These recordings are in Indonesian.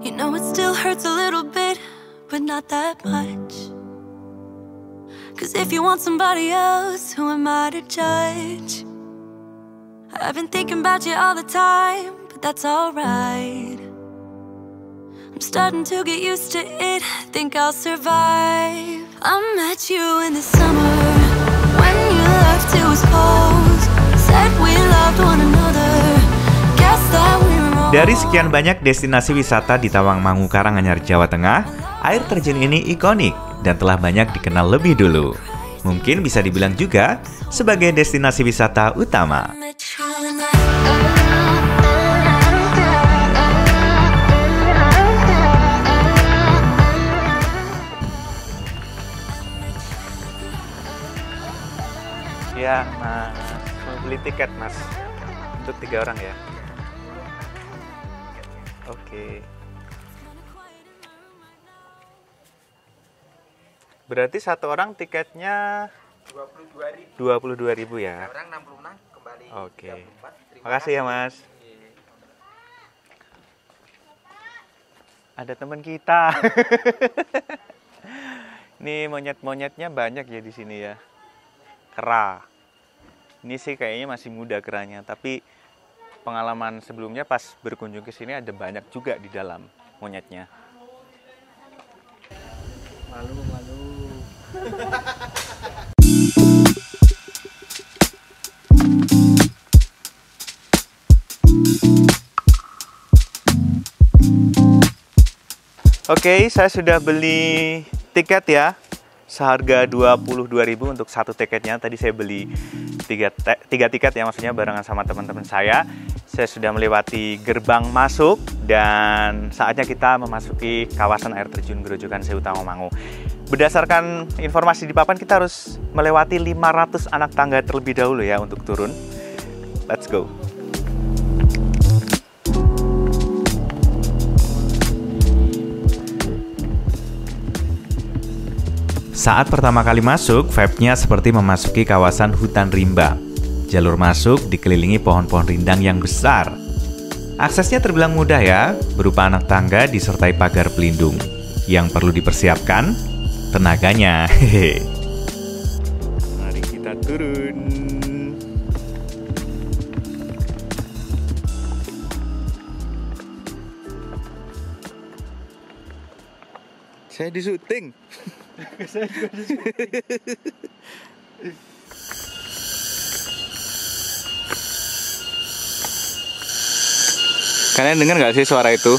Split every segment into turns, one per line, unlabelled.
You know it still hurts a little bit, but not that much. Cause if you want somebody else, who am I to judge? I've been thinking about you all the time, but that's alright. I'm starting to get used to it, think I'll survive. I met you in the summer, when you left it was cold. Said we loved one another, guess that we were wrong.
Dari sekian banyak destinasi wisata di Tawangmangu, Karanganyar, Jawa Tengah, air terjun ini ikonik dan telah banyak dikenal lebih dulu. Mungkin bisa dibilang juga sebagai destinasi wisata utama. Ya, Mas, mau beli tiket, Mas, untuk 3 orang ya. Oke. Berarti 1 orang tiketnya 22.000 ya.
Orang 66 kembali.
Oke. Makasih ya, Mas. Ada teman kita. Nih monyet-monyetnya banyak ya di sini ya. Kera. Ini sih kayaknya masih muda keranya, tapi pengalaman sebelumnya pas berkunjung ke sini ada banyak juga di dalam monyetnya.
Malu.
Oke, saya sudah beli tiket ya. Seharga 22.000 untuk 1 tiketnya. Tadi saya beli 3 tiket ya, maksudnya barengan sama teman-teman saya. Saya sudah melewati gerbang masuk dan saatnya kita memasuki kawasan air terjun Grojogan Sewu Tawangmangu. Berdasarkan informasi di papan, kita harus melewati 500 anak tangga terlebih dahulu ya untuk turun. Let's go. Saat pertama kali masuk, vibe-nya seperti memasuki kawasan hutan rimba. Jalur masuk dikelilingi pohon-pohon rindang yang besar. Aksesnya terbilang mudah ya, berupa anak tangga disertai pagar pelindung. Yang perlu dipersiapkan, tenaganya. Mari kita turun. Saya disuting. Saya juga disuting. Kalian dengar nggak sih suara itu?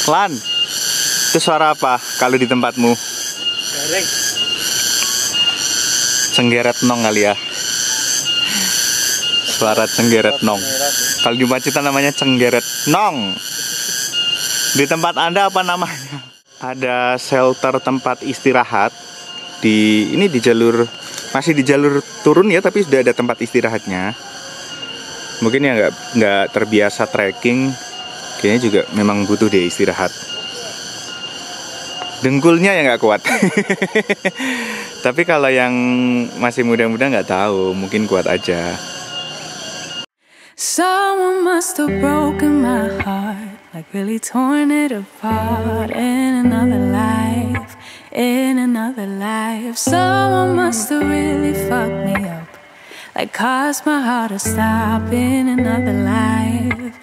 Lan, itu suara apa kalau di tempatmu?
Gareng.
Cenggeret nong kali ya. Suara cenggeret nong. Kalau di Pacitan namanya cenggeret nong. Di tempat Anda apa namanya? Ada shelter tempat istirahat ini di jalur, masih di jalur turun ya, tapi sudah ada tempat istirahatnya. Mungkin ya nggak terbiasa trekking, kayaknya juga memang butuh deh istirahat. Dengkulnya ya nggak kuat. Tapi kalau yang masih muda-muda nggak tahu, mungkin kuat aja.
Someone must have broken my heart, like really torn it apart in another life, in another life. Someone must have really fucked me up, like caused my heart to stop in another life.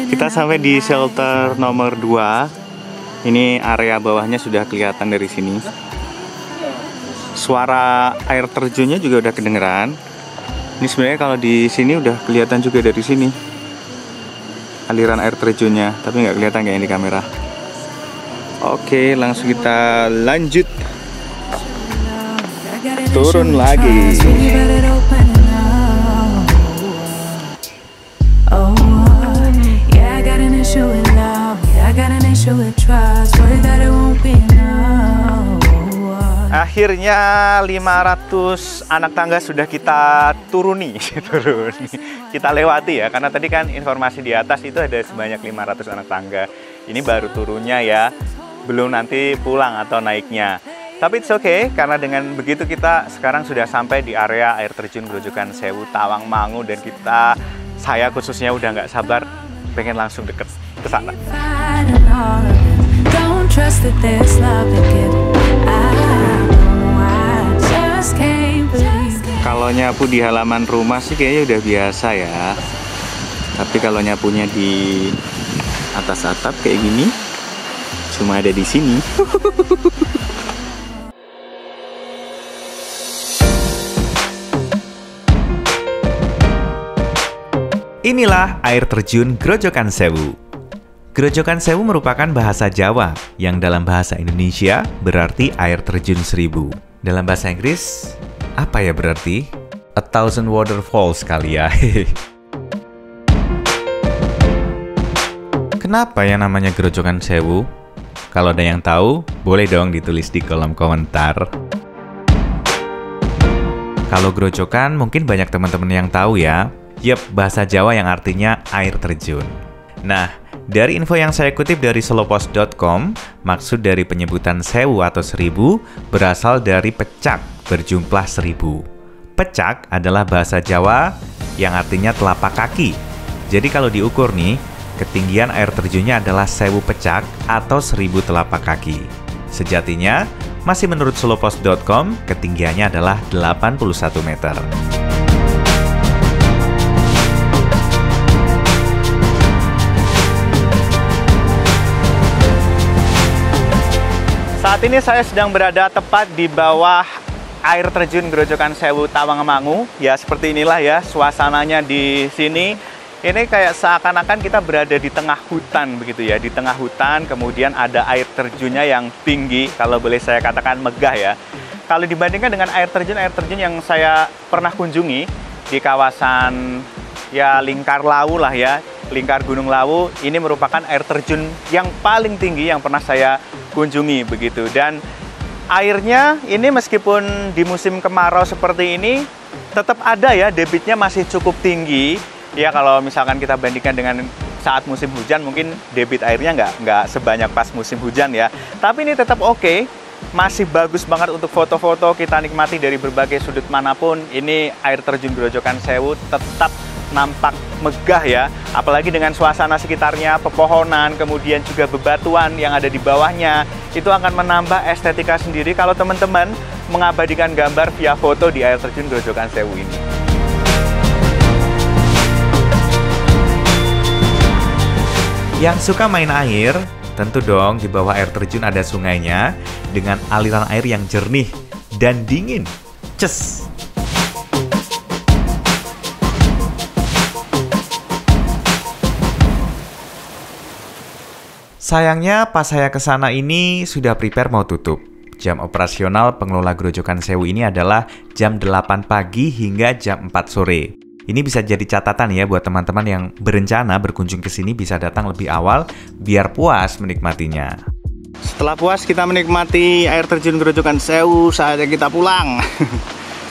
Kita sampai di shelter nomor 2. Ini area bawahnya sudah kelihatan dari sini. Suara air terjunnya juga udah kedengeran. Ini sebenarnya kalau di sini udah kelihatan juga dari sini aliran air terjunnya, tapi nggak kelihatan kayak di kamera. Oke, langsung kita lanjut turun lagi. Akhirnya 500 anak tangga sudah kita turuni. Kita lewati ya, karena tadi kan informasi di atas itu ada sebanyak 500 anak tangga. Ini baru turunnya ya, belum nanti pulang atau naiknya. Tapi it's okay, karena dengan begitu kita sekarang sudah sampai di area air terjun Grojogan Sewu Tawangmangu, dan saya khususnya udah nggak sabar pengen langsung deket ke sana.
Don't trust that there's love to give. I just can't believe it.
Kalau nyapu di halaman rumah sih kayaknya udah biasa ya. Tapi kalau nyapunya di atas atap kayak gini, cuma ada di sini. Inilah air terjun Grojogan Sewu. Grojogan Sewu merupakan bahasa Jawa yang dalam bahasa Indonesia berarti air terjun 1000. Dalam bahasa Inggris, apa ya berarti? 1,000 waterfalls kali ya. Kenapa ya namanya Grojogan Sewu? Kalau ada yang tahu, boleh dong ditulis di kolom komentar. Kalau grojogan mungkin banyak teman-teman yang tahu ya. Yep, bahasa Jawa yang artinya air terjun. Nah, dari info yang saya kutip dari slowpost.com, maksud dari penyebutan sewu atau 1000 berasal dari pecak berjumlah 1000. Pecak adalah bahasa Jawa yang artinya telapak kaki. Jadi kalau diukur nih, ketinggian air terjunnya adalah 1000 pecak atau 1000 telapak kaki. Sejatinya, masih menurut slowpost.com, ketinggiannya adalah 81 meter. Saat ini saya sedang berada tepat di bawah air terjun Grojogan Sewu Tawangmangu. Ya, seperti inilah ya suasananya di sini. Ini kayak seakan-akan kita berada di tengah hutan begitu ya. Di tengah hutan, kemudian ada air terjunnya yang tinggi, kalau boleh saya katakan megah ya. Kalau dibandingkan dengan air terjun yang saya pernah kunjungi di kawasan ya Lingkar Lawu lah ya, Lingkar Gunung Lawu, ini merupakan air terjun yang paling tinggi yang pernah saya kunjungi begitu. Dan airnya ini meskipun di musim kemarau seperti ini tetap ada ya, debitnya masih cukup tinggi ya. Kalau misalkan kita bandingkan dengan saat musim hujan, mungkin debit airnya nggak sebanyak pas musim hujan ya, tapi ini tetap oke, masih bagus banget untuk foto-foto, kita nikmati dari berbagai sudut manapun. Ini air terjun Grojogan Sewu tetap nampak megah ya, apalagi dengan suasana sekitarnya, pepohonan, kemudian juga bebatuan yang ada di bawahnya, itu akan menambah estetika sendiri kalau teman-teman mengabadikan gambar via foto di air terjun Grojogan Sewu ini. Yang suka main air, tentu dong di bawah air terjun ada sungainya dengan aliran air yang jernih dan dingin. Ces! Sayangnya pas saya ke sana ini sudah prepare mau tutup. Jam operasional pengelola Grojogan Sewu ini adalah jam 8 pagi hingga jam 4 sore. Ini bisa jadi catatan ya buat teman-teman yang berencana berkunjung ke sini, bisa datang lebih awal biar puas menikmatinya. Setelah puas kita menikmati air terjun Grojogan Sewu, saatnya kita pulang.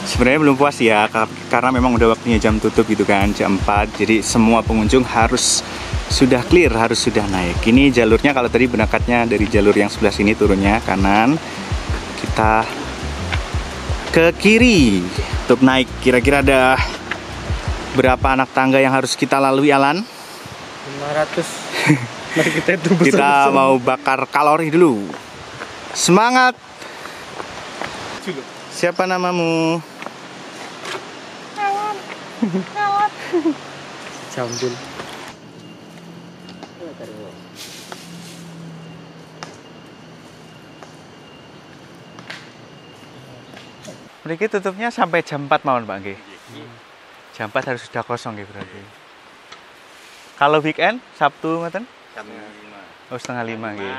Sebenarnya belum puas ya, karena memang udah waktunya jam tutup gitu kan, jam 4. Jadi semua pengunjung harus sudah clear, harus sudah naik. Ini jalurnya, kalau tadi berangkatnya dari jalur yang sebelah sini, turunnya kanan, kita ke kiri untuk naik. Kira-kira ada berapa anak tangga yang harus kita lalui, Alan?
500. Mari kita itu besar-besar.
Kita mau bakar kalori dulu. Semangat. Siapa namamu?
Jambul.
Mereka tutupnya sampai jam 4 malam, Pak nggih. Jam 4 harus sudah kosong nggih berarti. Kalau weekend, Sabtu ngoten?
Jam 5.
Oh, setengah 5 nggih.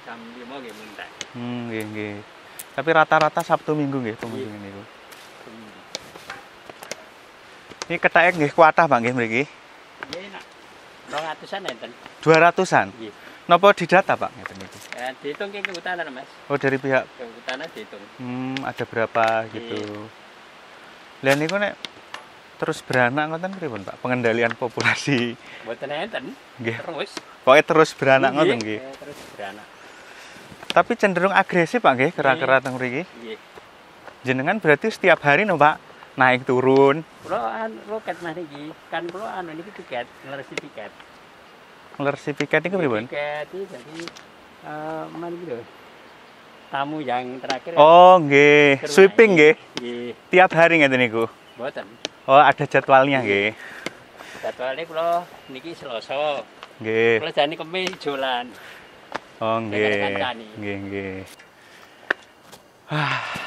Jam 5 nggih muntek.
Nggih, nggih. Tapi rata-rata Sabtu Minggu nggih pengunjung niku. Ini ketheke nggih kuatah, Pak nggih mriki?
Nggih, Nak. 200-an enten.
200-an.
Nggih.
Napa didata, Pak, ngeten niku?
Dihitung ke kehutanan, Mas.
Oh, dari pihak
Kehutanan dihitung.
ada berapa gitu. Lah niku nek terus beranak ngoten pripun, Pak? Pengendalian populasi.
Mboten enten.
Nggih.
Terus.
Pokoknya terus beranak ngoten nggih.
Terus beranak.
Tapi cenderung agresif, Pak nggih, kera-kera teng mriki.
Nggih.
Jenengan berarti setiap hari no, Pak, naik turun.
Kulo roket Mas niki. Kan kulo niki tiket, ngelaresi tiket.
Ngeler sertifikat itu pripun?
Tiket itu jadi mana gitu. Tamu yang terakhir.
Oh, nggih.
ke rumah
Sweeping
ini.
nggih.
Nggih,
Tiap hari ngeten niku.
mboten.
Oh, ada jadwalnya nggih.
Jadwalnya kula niki Selasa.
Nggih.
Kula jane Kemis jualan.
Oh, nggih.
kancani.
Nggih, nggih.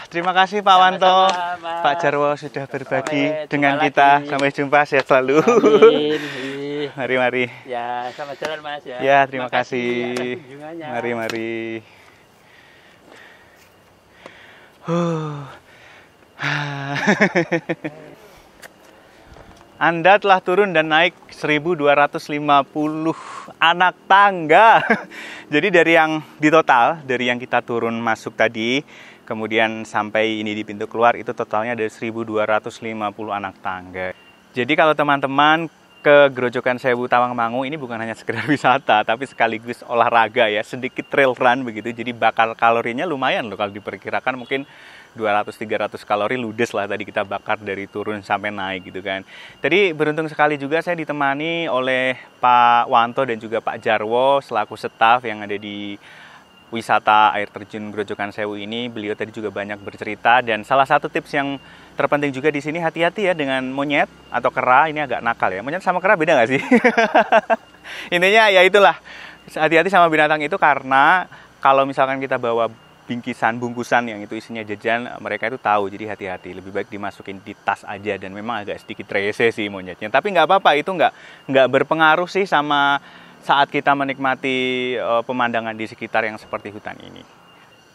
Terima kasih Pak Wanto,
Sama-sama, Mas.
Pak Jarwo sudah berbagi
Sampai
dengan
jumpa
kita.
lagi.
Sampai jumpa, sehat selalu.
Amin. Nggih.
Mari.
Ya, selamat jalan Mas ya.
Ya, terima
Makasih
kasih.
atas kunjungannya.
Mari. Anda telah turun dan naik 1250 anak tangga. Jadi dari yang di total, dari yang kita turun masuk tadi, kemudian sampai ini di pintu keluar, itu totalnya ada 1250 anak tangga. Jadi kalau teman-teman ke Grojogan Sewu Tawangmangu ini bukan hanya sekedar wisata, tapi sekaligus olahraga ya, sedikit trail run begitu. Jadi bakar kalorinya lumayan loh, kalau diperkirakan mungkin 200-300 kalori ludes lah tadi kita bakar dari turun sampai naik gitu kan. Tadi beruntung sekali juga saya ditemani oleh Pak Wanto dan juga Pak Jarwo selaku staf yang ada di wisata air terjun Grojogan Sewu ini. Beliau tadi juga banyak bercerita, dan salah satu tips yang terpenting juga di sini, hati-hati ya dengan monyet atau kera. Ini agak nakal ya. Monyet sama kera beda nggak sih? Intinya ya itulah, hati-hati sama binatang itu, karena kalau misalkan kita bawa bungkusan yang itu isinya jajan, mereka itu tahu, jadi hati-hati. Lebih baik dimasukin di tas aja, dan memang agak sedikit rese sih monyetnya. Tapi nggak apa-apa, itu nggak berpengaruh sih sama saat kita menikmati pemandangan di sekitar yang seperti hutan ini.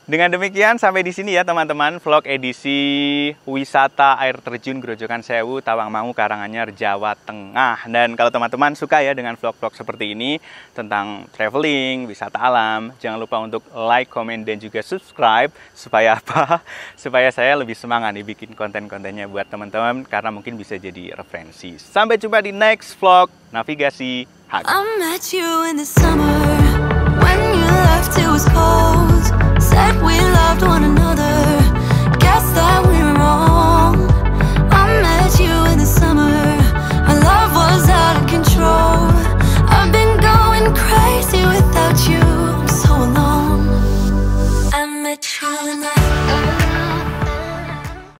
Dengan demikian sampai di sini ya teman-teman, vlog edisi wisata air terjun Grojogan Sewu Tawangmangu Karanganyar, Jawa Tengah. Dan kalau teman-teman suka ya dengan vlog-vlog seperti ini tentang traveling, wisata alam, jangan lupa untuk like, komen, dan juga subscribe. Supaya apa? Supaya saya lebih semangat nih bikin konten-kontennya buat teman-teman, karena mungkin bisa jadi referensi. Sampai jumpa di next vlog Navigasi Hag.
I met you in the summer when you left, it was cold.